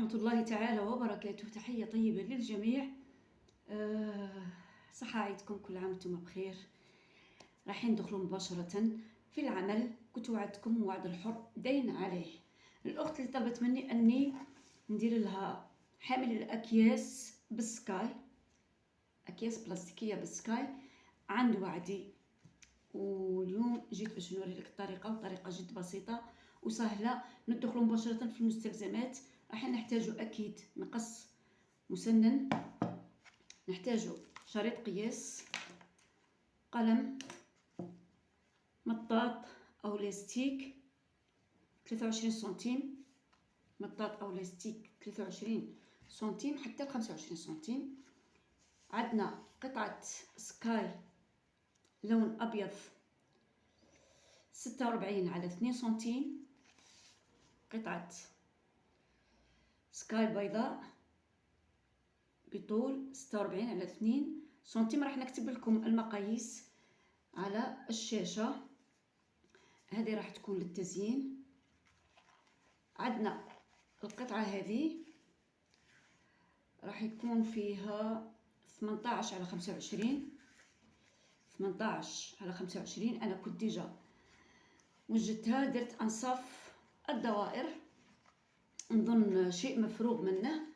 ورحمة الله تعالى وبركاته. تحية طيبة للجميع. صحة عيدكم، كل عام وانتم بخير. راح ندخلوا مباشرة في العمل. كنت وعدتكم وعد الحر دين عليه. الأخت اللي طلبت مني أني ندير لها حامل الأكياس بالسكاي، أكياس بلاستيكية بالسكاي، عند وعدي. واليوم جيت باش نوري لك الطريقة، وطريقة جد بسيطة وسهلة. ندخلوا مباشرة في المستلزمات. راح نحتاجو أكيد مقص مسنن، نحتاجو شريط قياس، قلم، مطاط أو لاستيك 23 سنتيم، مطاط أو لاستيك 23 سنتيم حتى 25 سنتيم. عندنا قطعة سكاي لون أبيض 46 على 2 سنتيم، قطعة سكاي بيضاء بطول 46 على 2 سنتيم. راح نكتب لكم المقاييس على الشاشة. هذه راح تكون للتزيين. عندنا القطعة هذه راح يكون فيها 18 على 25، 18 على 25. أنا كنت ديجا وجدتها، درت أنصاف الدوائر، نظن شيء مفروغ منه.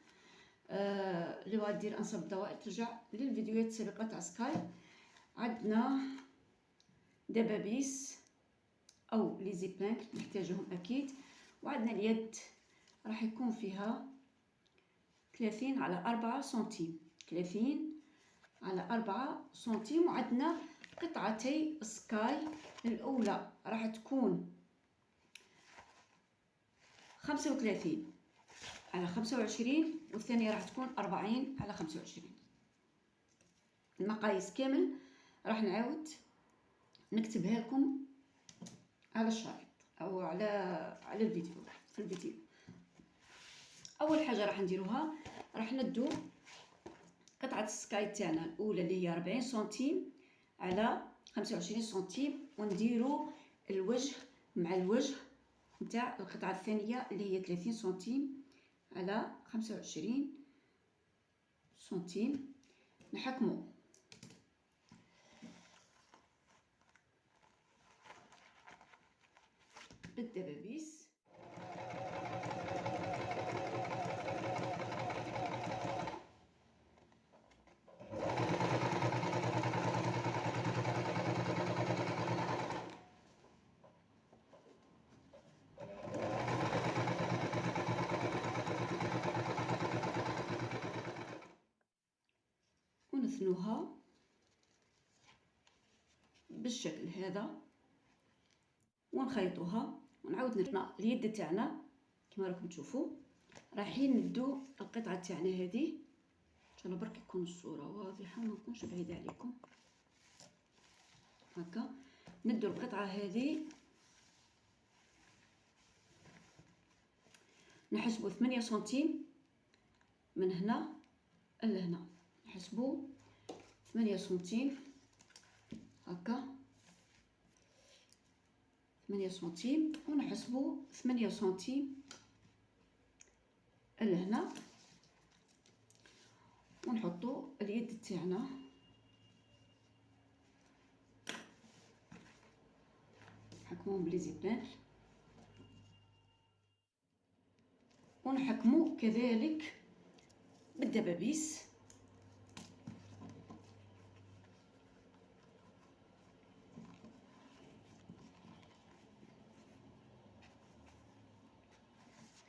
اللي بغا دير أنصاف الدوائر ترجع للفيديوهات السابقة تاع سكاي. عندنا دبابيس أو لي زيبلانك نحتاجهم أكيد. وعندنا اليد راح يكون فيها 30 على 4 سنتيم، 30 على 4 سنتيم. وعندنا قطعتي سكاي، الأولى راح تكون 35 على 25، والثانية راح تكون 40 على 25. المقاييس كامل راح نعاود نكتبها لكم على الشريط أو على الفيديو، في الفيديو. أول حاجة راح نديروها، راح ندو قطعة السكاي تاعنا الأولى اللي هي 40 سنتيم على 25 سنتيم، ونديرو الوجه مع الوجه نتاع القطعة الثانية اللي هي 30 سنتيم على 25 سنتيم. نحكمو بالدبابيس. ونثنوها بالشكل هذا ونخيطوها، ونعاود نرنا اليد تاعنا كما راكم تشوفوا. رايحين ندو القطعه تاعنا هذه، ان شاء الله برك تكون الصوره واضحه وما نكونش بعيده عليكم. هكا ندو القطعه هذه، نحسبوا 8 سنتيم من هنا لهنا، نحسبوا 8 سنتيم هكا، 8 سنتيم، ونحسبوا 8 سنتيم لهنا، ونحطوا اليد تاعنا نحكموهم بلي زيبان، ونحكموا كذلك بالدبابيس.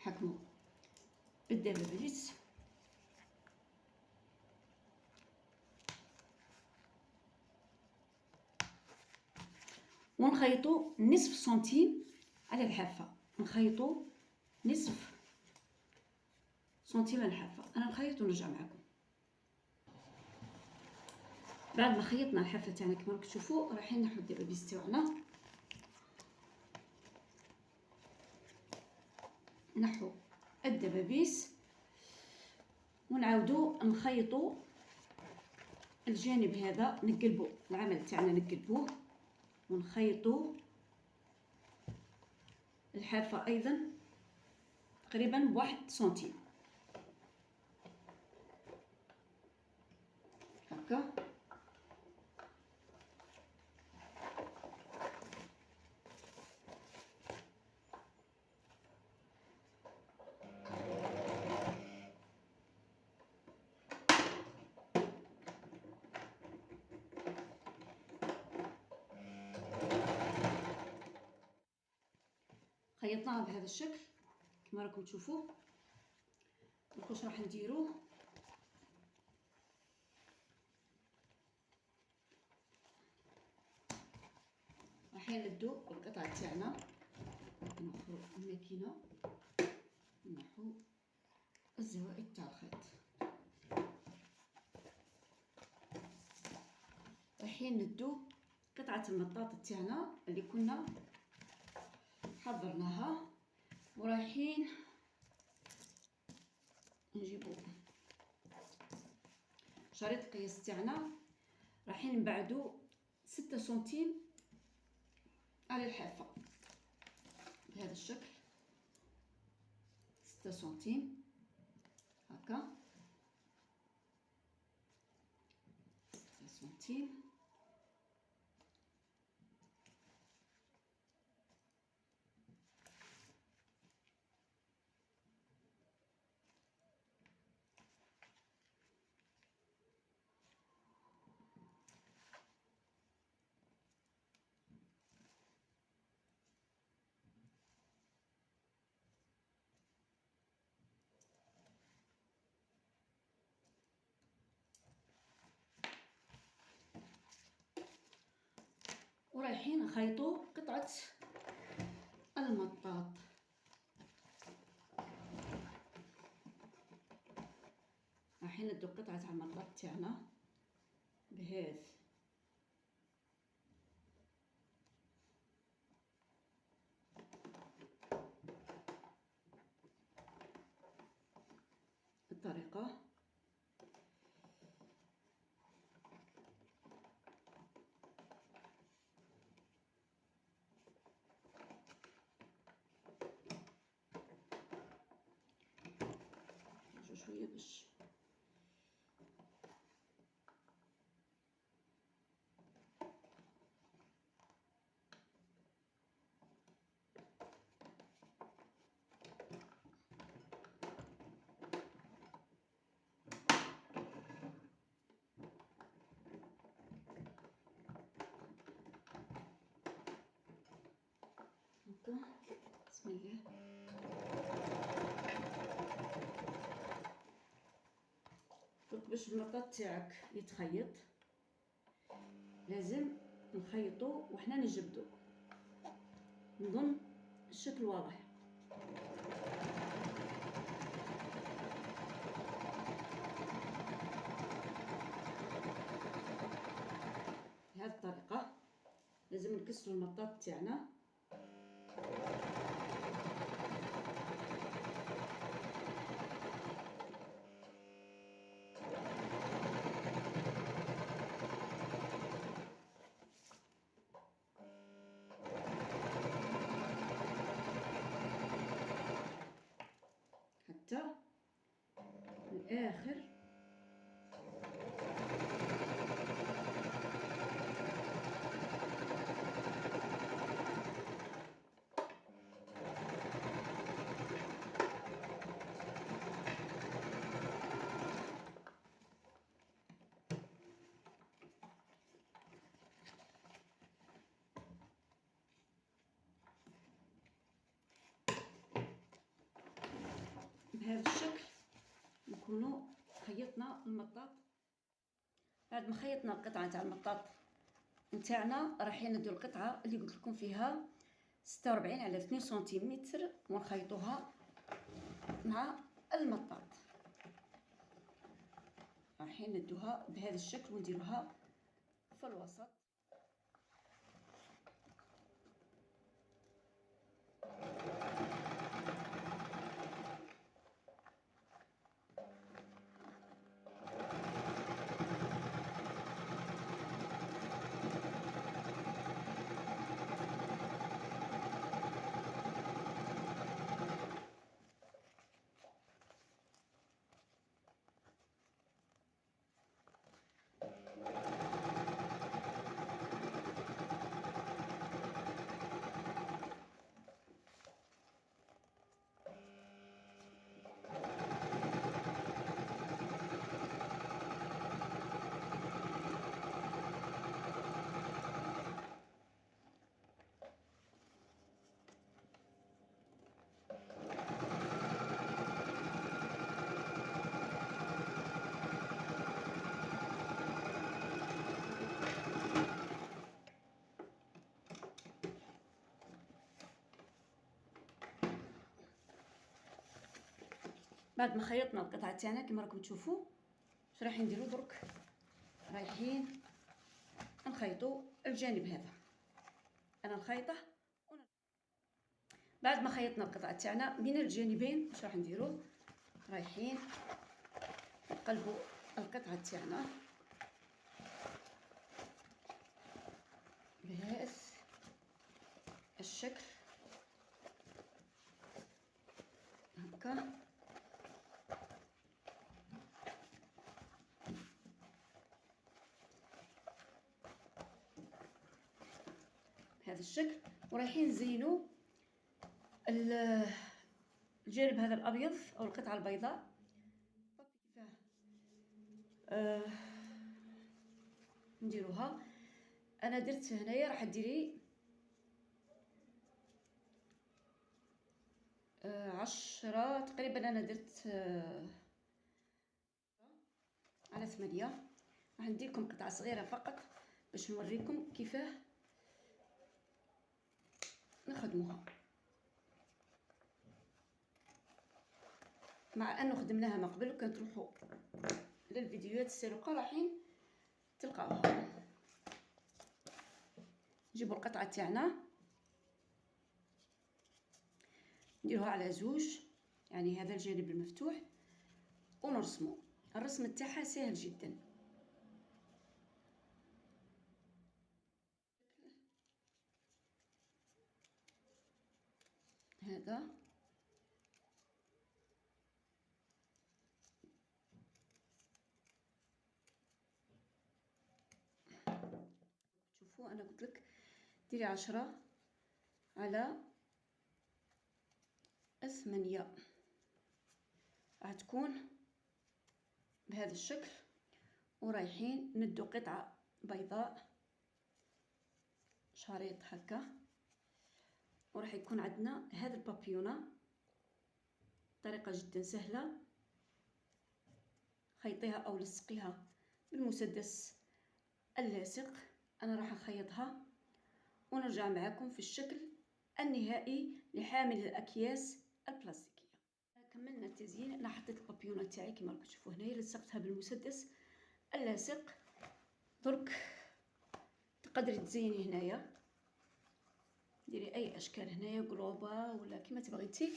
نحكموا بالدبابيس ونخيطوا نصف سنتيم على الحافه، نخيطوا نصف سنتيم على الحافه. انا نخيط ونرجع معكم. بعد ما خيطنا الحافه تاعنا كما راكم تشوفوا، رايحين نحو الدبابيس تاعنا، نحو الدبابيس ونعاودوا نخيطوا الجانب هذا، نقلبوا العمل تاعنا، نقلبوه ونخيطوا الحافه ايضا تقريبا بواحد سنتيم. هكا. خيطناها بهذا الشكل كما راكم تشوفوا. واش راح نديرو؟ راح نلدو القطعه تاعنا، نخرج الماكينه، نحو الزوائد تاع الخيط. رايحين ندو قطعه المطاط تاعنا اللي كنا حضرناها، ورايحين نجيبو شريط القياس تاعنا. رايحين نبعدو 6 سنتيم على الحافه بهذا الشكل، 6 سنتيم هكا، 6 سنتيم. ورايحين نخيطوا قطعة المطاط. رايحين ندو قطعة المطاط تاعنا بهذه الطريقة. شوية باش هكا. بسم الله. باش المطاط تاعك يتخيط لازم نخيطو وحنا نجبدو. نظن الشكل واضح. بهذه الطريقة لازم نكسرو المطاط تاعنا. حتى الآخر. بهذا الشكل نكونوا خيطنا المطاط. بعد ما خيطنا القطعه تاع المطاط نتاعنا رايحين ندير القطعه اللي قلت لكم فيها 46 على 2 سنتيمتر ونخيطوها مع المطاط. رايحين ندوها بهذا الشكل ونديروها في الوسط. بعد ما خيطنا القطعه تاعنا كما راكم تشوفوا واش راح نديرو درك، رايحين نخيطوا الجانب هذا. انا نخيطه بعد ما خيطنا القطعه تاعنا من الجانبين واش راح نديرو، رايحين نقلبوا القطعه تاعنا بهذا الشكل هكا. بهذا الشكل ورايحين نزينوا الجانب هذا الابيض او القطعه البيضاء. كيفاه نديروها؟ انا درت هنايا راح ديري 10 تقريبا. انا درت على 8. راح ندير لكم قطعه صغيره فقط باش نوريكم كيفاه نخدموها، مع انه خدمناها من قبل. وكان تروحوا للفيديوهات السابقه راحين تلقاوها. نجيبوا القطعه تاعنا نديروها على زوج، يعني هذا الجانب المفتوح، ونرسمو. الرسم تاعها سهل جدا. هذا شوفوا انا قلت لك ديري 10 على 8 راح تكون بهذا الشكل. ورايحين ندو قطعه بيضاء شريط هكا، وراح يكون عندنا هذا البابيونه. طريقه جدا سهله، خيطيها او لصقيها بالمسدس اللاصق. انا راح نخيطها ونرجع معكم في الشكل النهائي لحامل الاكياس البلاستيكيه. كملنا التزيين. انا حطيت البابيونه تاعي كما راكم تشوفوا هنايا، لصقتها بالمسدس اللاصق. درك تقدري تزيني هنايا، ديري اي اشكال هنايا، قلوبه ولا كما تبغيتي.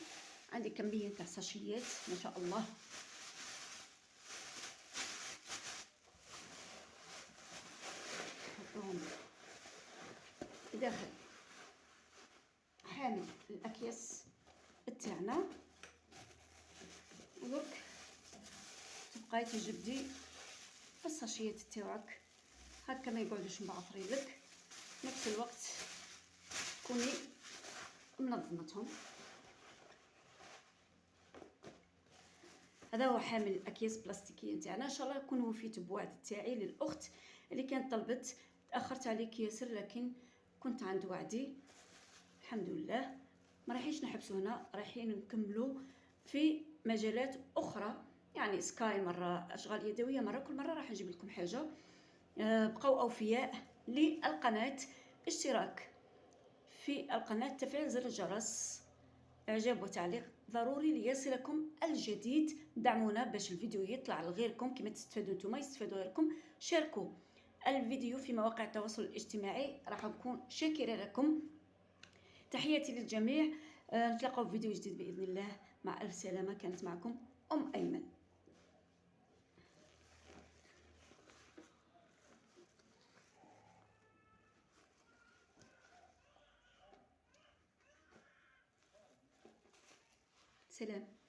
عندي كميه تاع ساشيات ما شاء الله. نحطوهم داخل حامل الاكياس تاعنا. ودرك تبقاي تجبدي الساشيات تاعك هكا ما يقعدوش معفرين لك، نفس الوقت كوني منظمتهم. هذا هو حامل الاكياس البلاستيكيه تاعنا. ان شاء الله نكون وفيت بوعد تاعي للاخت اللي كانت طلبت. تاخرت عليك ياسر لكن كنت عند وعدي الحمد لله. ما رايحينش نحبسوا هنا، رايحين نكملوا في مجالات اخرى، يعني سكاي مره، اشغال يدويه مره، كل مره راح نجيب لكم حاجه. بقوا اوفياء للقناه، اشتراك في القناه، تفعيل زر الجرس، اعجاب وتعليق ضروري ليصلكم الجديد. دعمونا باش الفيديو يطلع لغيركم كما تستفادوا نتوما يستفادوا غيركم. شاركوا الفيديو في مواقع التواصل الاجتماعي، راح نكون شاكره لكم. تحياتي للجميع. نتلاقاو في فيديو جديد باذن الله. مع الف سلامه. كانت معكم ايمن. سلام.